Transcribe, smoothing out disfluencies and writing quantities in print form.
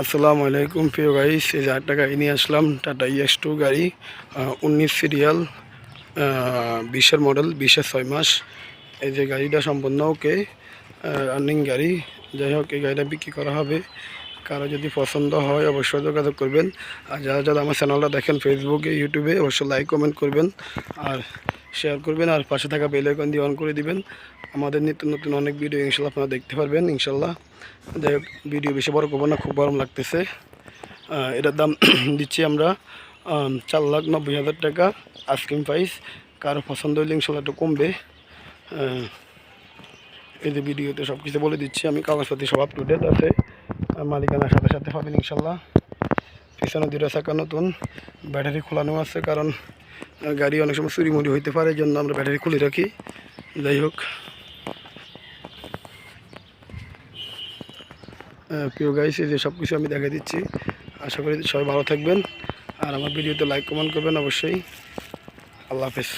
আসসালামু আলাইকুম প্রিয় গাইস, এই যে আরেকটা গাড়ি নিয়ে আসলাম, টাটা EX2 গাড়ি, 19 সিরিয়াল, 20-এর মডেল, 20-এর 6 মাস। এই যে গাড়িটা সম্পূর্ণ ওকে, রানিং গাড়ি। যাই হোক, এই গাড়িটা বিক্রি করা হবে। কারো যদি পছন্দ হয় অবশ্যই যোগাযোগ করবেন। আর যারা যারা আমার চ্যানেলটা দেখেন ফেসবুকে, ইউটিউবে, অবশ্যই লাইক কমেন্ট করবেন আর শেয়ার করবেন, আর পাশে থাকা বেল আইকন দিয়ে অন করে দিবেন। আমাদের নিত্য নতুন অনেক ভিডিও ইনশাল্লাহ আপনারা দেখতে পারবেন ইনশাল্লাহ। যাই হোক, ভিডিও বেশি বড় করবো না, খুব গরম লাগতেছে। এটার দাম দিচ্ছি আমরা 4,90,000 টাকা আইসক্রিম প্রাইস। কারো পছন্দ হইলে ইনশাল্লাহ একটু কমবে। এই যে ভিডিওতে সব কিছু বলে দিচ্ছি আমি, কাগজপাতি সব আপ টু ডেট আছে, মালিকানার সাথে সাথে পাবেন ইনশাল্লাহ। পিছনে 2টা চাকা নতুন, ব্যাটারি খোলানো আছে, কারণ গাড়ি অনেক সময় চুরিমুরি হইতে পারে, এই জন্য আমরা ব্যাটারি খুলে রাখি। যাই হোক, প্রিয় গাইস, এই যে সব কিছু আমি দেখা দিচ্ছি। আশা করি সবাই ভালো থাকবেন আর আমার ভিডিওতে লাইক কমেন্ট করবেন অবশ্যই। আল্লাহ হাফেজ।